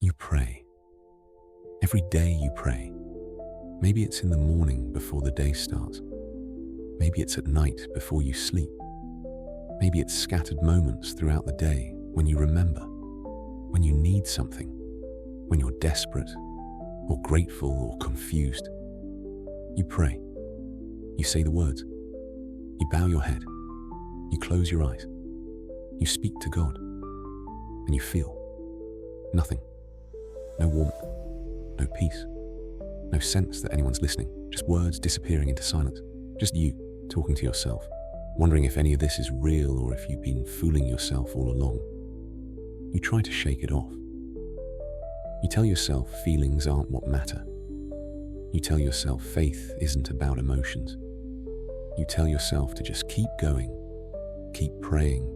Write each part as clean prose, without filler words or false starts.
You pray. Every day you pray. Maybe it's in the morning before the day starts. Maybe it's at night before you sleep. Maybe it's scattered moments throughout the day when you remember, when you need something, when you're desperate or grateful or confused. You pray. You say the words. You bow your head. You close your eyes. You speak to God. And you feel nothing. No warmth. No peace. No sense that anyone's listening. Just words disappearing into silence. Just you talking to yourself, wondering if any of this is real or if you've been fooling yourself all along. You try to shake it off. You tell yourself feelings aren't what matter. You tell yourself faith isn't about emotions. You tell yourself to just keep going, keep praying,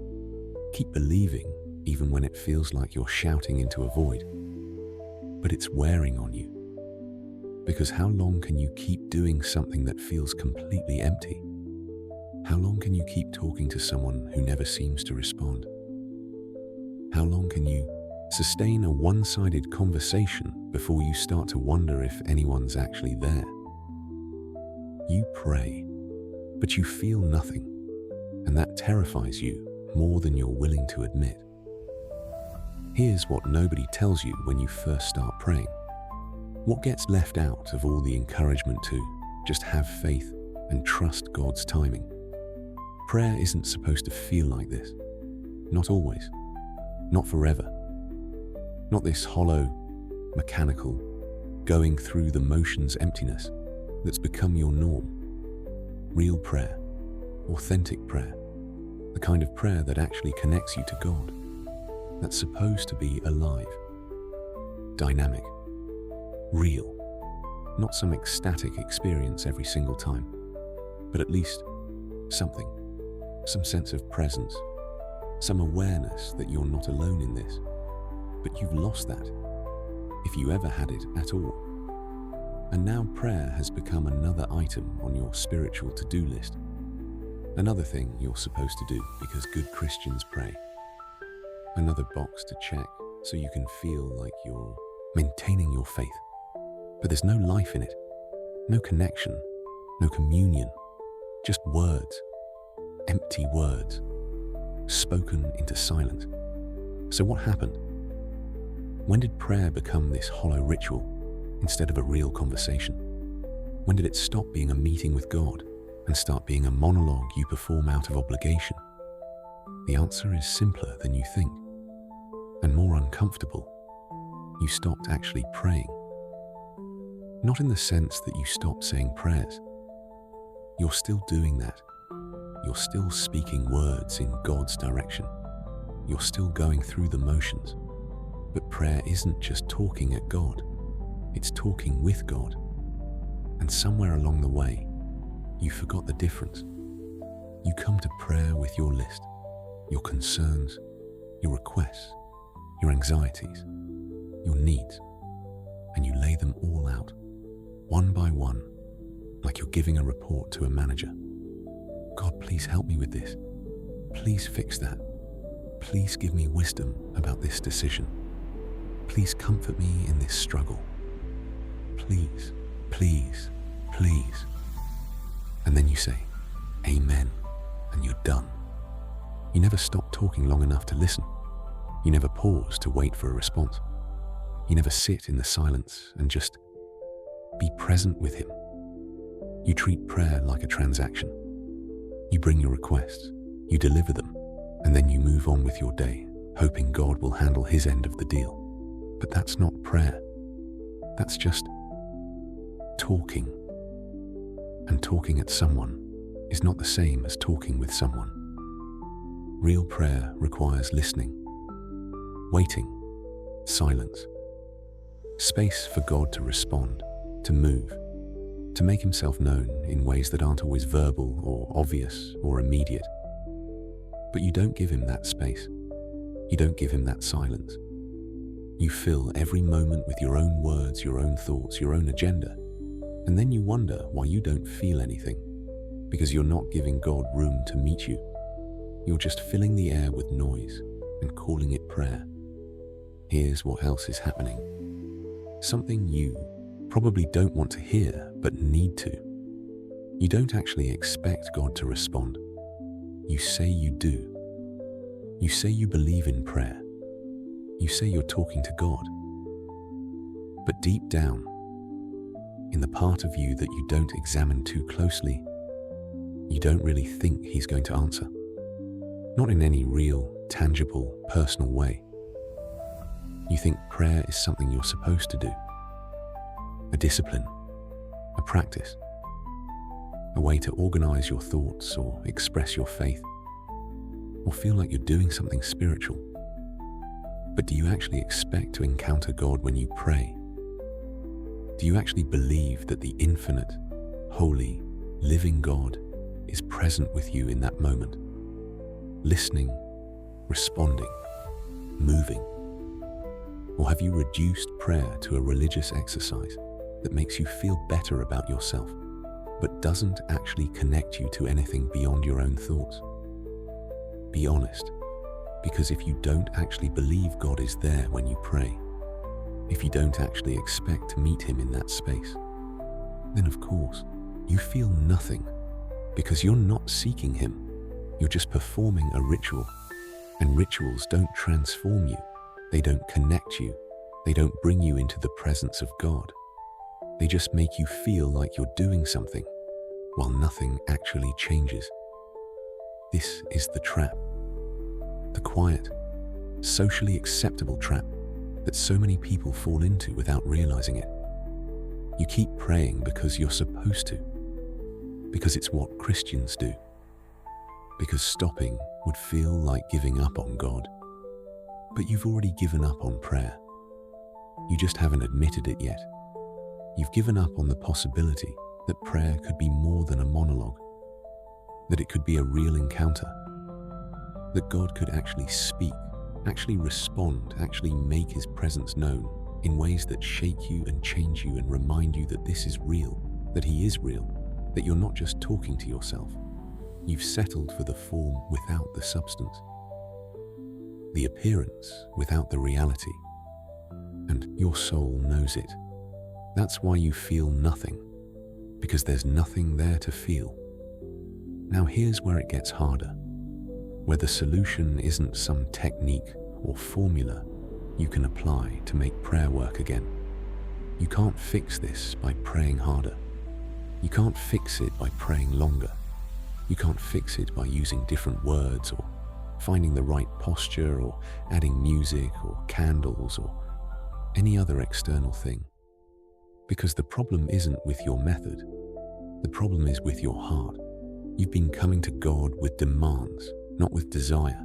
keep believing even when it feels like you're shouting into a void. But it's wearing on you. Because how long can you keep doing something that feels completely empty? How long can you keep talking to someone who never seems to respond? How long can you sustain a one-sided conversation before you start to wonder if anyone's actually there? You pray, but you feel nothing, and that terrifies you more than you're willing to admit. Here's what nobody tells you when you first start praying. What gets left out of all the encouragement to just have faith and trust God's timing? Prayer isn't supposed to feel like this. Not always. Not forever. Not this hollow, mechanical, going through the motions emptiness that's become your norm. Real prayer, authentic prayer, the kind of prayer that actually connects you to God, that's supposed to be alive, dynamic, real, not some ecstatic experience every single time, but at least something, some sense of presence, some awareness that you're not alone in this. But you've lost that, if you ever had it at all. And now prayer has become another item on your spiritual to-do list. Another thing you're supposed to do because good Christians pray. Another box to check so you can feel like you're maintaining your faith. But there's no life in it, no connection, no communion, just words, empty words, spoken into silence. So what happened? When did prayer become this hollow ritual instead of a real conversation? When did it stop being a meeting with God and start being a monologue you perform out of obligation? The answer is simpler than you think, and more uncomfortable. You stopped actually praying. Not in the sense that you stopped saying prayers. You're still doing that. You're still speaking words in God's direction. You're still going through the motions. But prayer isn't just talking at God. It's talking with God. And somewhere along the way, you forgot the difference. You come to prayer with your list, your concerns, your requests, your anxieties, your needs, and you lay them all out, one by one, like you're giving a report to a manager. God, please help me with this. Please fix that. Please give me wisdom about this decision. Please comfort me in this struggle. Please, please, please. And then you say, Amen, and you're done. You never stop talking long enough to listen. You never pause to wait for a response. You never sit in the silence and just be present with Him. You treat prayer like a transaction. You bring your requests, you deliver them, and then you move on with your day, hoping God will handle His end of the deal. But that's not prayer. That's just talking. And talking at someone is not the same as talking with someone. Real prayer requires listening, waiting, silence, space for God to respond, to move, to make Himself known in ways that aren't always verbal or obvious or immediate. But you don't give Him that space. You don't give Him that silence. You fill every moment with your own words, your own thoughts, your own agenda, and then you wonder why you don't feel anything, because you're not giving God room to meet you. You're just filling the air with noise and calling it prayer. Here's what else is happening. Something you probably don't want to hear, but need to. You don't actually expect God to respond. You say you do. You say you believe in prayer. You say you're talking to God. But deep down, in the part of you that you don't examine too closely, you don't really think He's going to answer. Not in any real, tangible, personal way. You think prayer is something you're supposed to do. A discipline, a practice, a way to organize your thoughts or express your faith, or feel like you're doing something spiritual. But do you actually expect to encounter God when you pray? Do you actually believe that the infinite, holy, living God is present with you in that moment, listening, responding, moving? Or have you reduced prayer to a religious exercise that makes you feel better about yourself, but doesn't actually connect you to anything beyond your own thoughts? Be honest, because if you don't actually believe God is there when you pray, if you don't actually expect to meet Him in that space, then of course, you feel nothing, because you're not seeking Him. You're just performing a ritual, and rituals don't transform you. They don't connect you. They don't bring you into the presence of God. They just make you feel like you're doing something, while nothing actually changes. This is the trap. The quiet, socially acceptable trap that so many people fall into without realizing it. You keep praying because you're supposed to, because it's what Christians do, because stopping would feel like giving up on God. But you've already given up on prayer. You just haven't admitted it yet. You've given up on the possibility that prayer could be more than a monologue, that it could be a real encounter, that God could actually speak, actually respond, actually make His presence known in ways that shake you and change you and remind you that this is real, that He is real, that you're not just talking to yourself. You've settled for the form without the substance, the appearance without the reality, and your soul knows it. That's why you feel nothing, because there's nothing there to feel. Now here's where it gets harder, where the solution isn't some technique or formula you can apply to make prayer work again. You can't fix this by praying harder. You can't fix it by praying longer. You can't fix it by using different words or finding the right posture or adding music or candles or any other external thing. Because the problem isn't with your method. The problem is with your heart. You've been coming to God with demands, not with desire,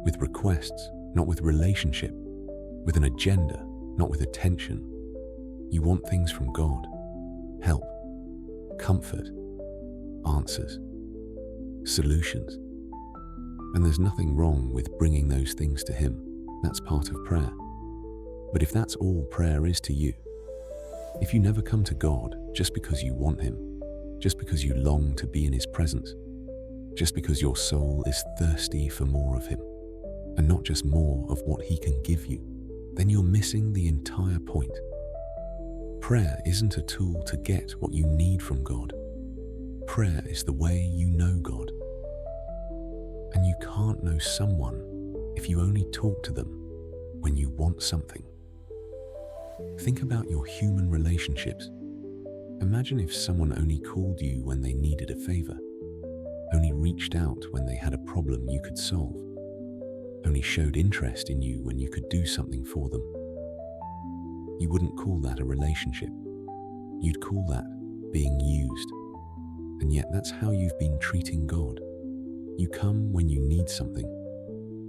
with requests, not with relationship, with an agenda, not with attention. You want things from God: help, comfort, answers, solutions. And there's nothing wrong with bringing those things to Him. That's part of prayer. But if that's all prayer is to you, if you never come to God just because you want Him, just because you long to be in His presence, just because your soul is thirsty for more of Him, and not just more of what He can give you, then you're missing the entire point. Prayer isn't a tool to get what you need from God. Prayer is the way you know God. And you can't know someone if you only talk to them when you want something. Think about your human relationships. Imagine if someone only called you when they needed a favor, only reached out when they had a problem you could solve, only showed interest in you when you could do something for them. You wouldn't call that a relationship. You'd call that being used. And yet that's how you've been treating God. You come when you need something.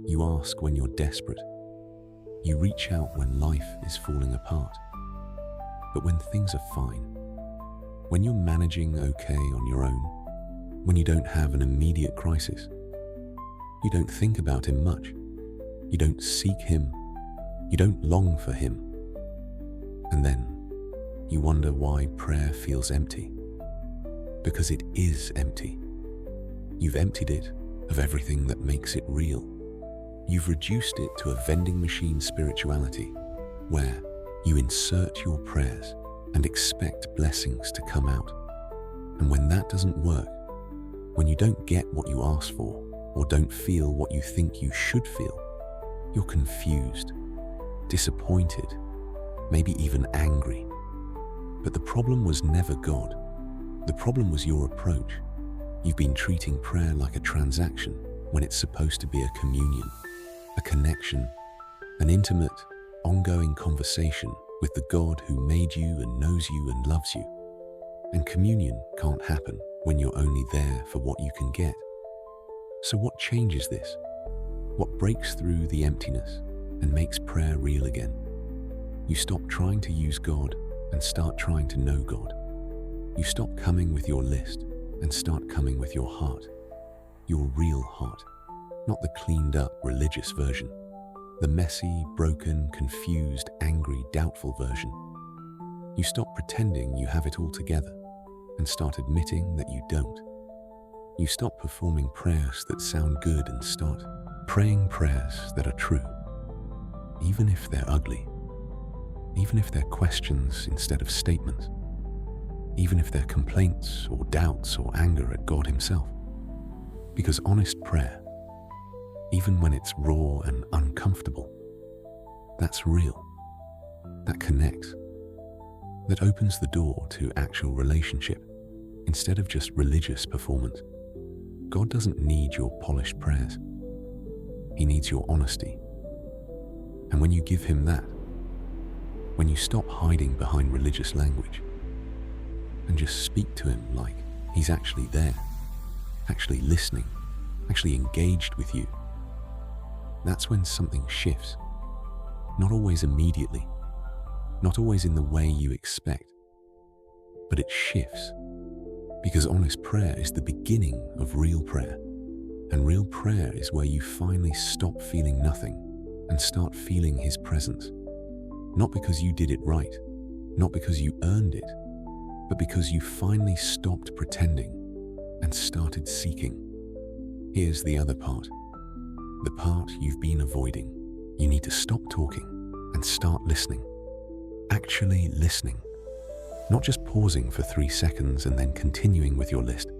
You ask when you're desperate. You reach out when life is falling apart. But when things are fine, when you're managing okay on your own, when you don't have an immediate crisis, you don't think about Him much. You don't seek Him. You don't long for Him. And then you wonder why prayer feels empty. Because it is empty. You've emptied it of everything that makes it real. You've reduced it to a vending machine spirituality where you insert your prayers and expect blessings to come out. And when that doesn't work, when you don't get what you ask for or don't feel what you think you should feel, you're confused, disappointed, maybe even angry. But the problem was never God. The problem was your approach. You've been treating prayer like a transaction when it's supposed to be a communion, a connection, an intimate, ongoing conversation with the God who made you and knows you and loves you. And communion can't happen when you're only there for what you can get. So what changes this? What breaks through the emptiness and makes prayer real again? You stop trying to use God and start trying to know God. You stop coming with your list and start coming with your heart, your real heart, not the cleaned up religious version, the messy, broken, confused, angry, doubtful version. You stop pretending you have it all together and start admitting that you don't. You stop performing prayers that sound good and start praying prayers that are true, even if they're ugly, even if they're questions instead of statements, even if they're complaints or doubts or anger at God Himself. Because honest prayer, even when it's raw and uncomfortable, that's real, that connects, that opens the door to actual relationship instead of just religious performance. God doesn't need your polished prayers. He needs your honesty. And when you give Him that, when you stop hiding behind religious language and just speak to Him like He's actually there, actually listening, actually engaged with you, that's when something shifts. Not always immediately, not always in the way you expect, but it shifts. Because honest prayer is the beginning of real prayer. And real prayer is where you finally stop feeling nothing and start feeling His presence. Not because you did it right, not because you earned it, but because you finally stopped pretending and started seeking. Here's the other part, the part you've been avoiding. You need to stop talking and start listening. Actually listening. Not just pausing for 3 seconds and then continuing with your list,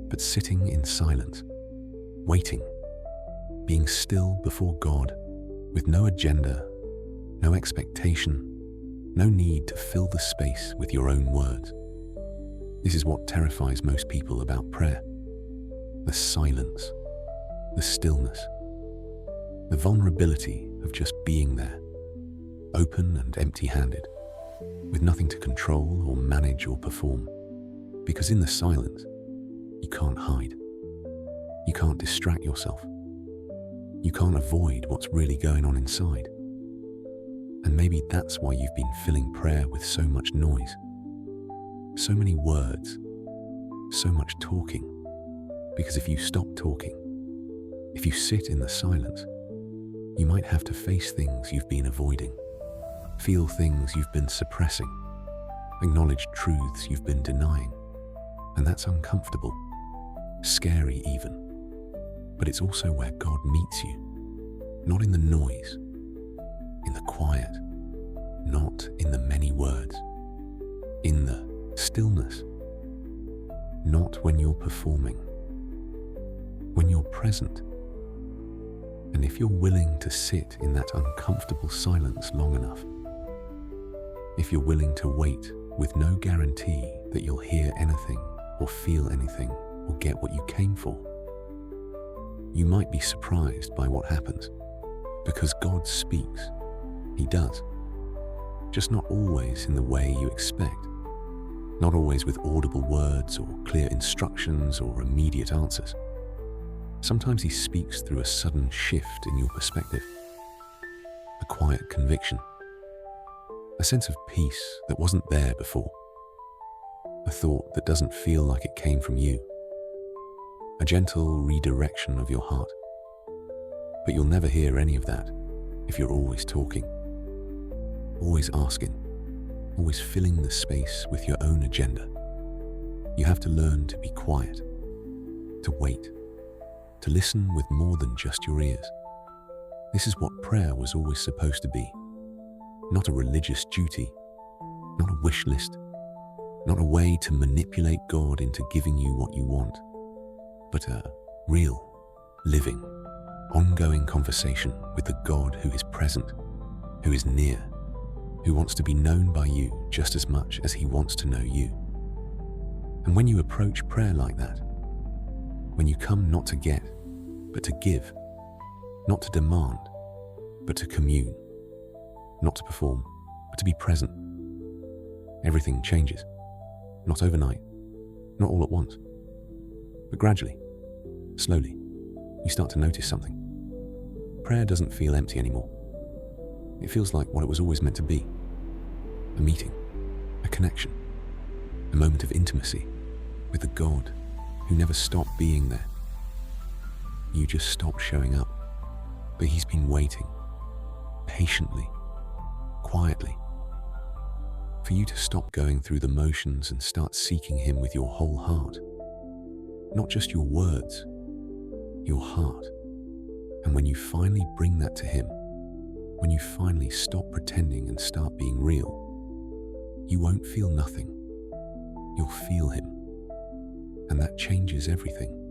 but sitting in silence, waiting, being still before God with no agenda, no expectation, no need to fill the space with your own words. This is what terrifies most people about prayer. The silence, the stillness, the vulnerability of just being there, open and empty-handed, with nothing to control or manage or perform. Because in the silence, you can't hide. You can't distract yourself. You can't avoid what's really going on inside. And maybe that's why you've been filling prayer with so much noise, so many words, so much talking. Because if you stop talking, if you sit in the silence, you might have to face things you've been avoiding, feel things you've been suppressing, acknowledge truths you've been denying. And that's uncomfortable, scary even. But it's also where God meets you, not in the noise, in the quiet, not in the many words, in the stillness, not when you're performing, when you're present. And if you're willing to sit in that uncomfortable silence long enough, if you're willing to wait with no guarantee that you'll hear anything or feel anything or get what you came for, you might be surprised by what happens. Because God speaks. He does. Just not always in the way you expect. Not always with audible words or clear instructions or immediate answers. Sometimes He speaks through a sudden shift in your perspective. A quiet conviction. A sense of peace that wasn't there before. A thought that doesn't feel like it came from you. A gentle redirection of your heart. But you'll never hear any of that if you're always talking, always asking, always filling the space with your own agenda. You have to learn to be quiet, to wait, to listen with more than just your ears. This is what prayer was always supposed to be. Not a religious duty, not a wish list, not a way to manipulate God into giving you what you want, but a real, living, ongoing conversation with the God who is present, who is near, who wants to be known by you just as much as he wants to know you. And when you approach prayer like that, when you come not to get, but to give, not to demand, but to commune, not to perform, but to be present, everything changes. Not overnight, not all at once, but gradually, slowly, you start to notice something. Prayer doesn't feel empty anymore. It feels like what it was always meant to be. A meeting, a connection, a moment of intimacy with the God who never stopped being there. You just stopped showing up, but he's been waiting, patiently, quietly, for you to stop going through the motions and start seeking him with your whole heart. Not just your words, your heart. And when you finally bring that to him, when you finally stop pretending and start being real, you won't feel nothing. You'll feel him. And that changes everything.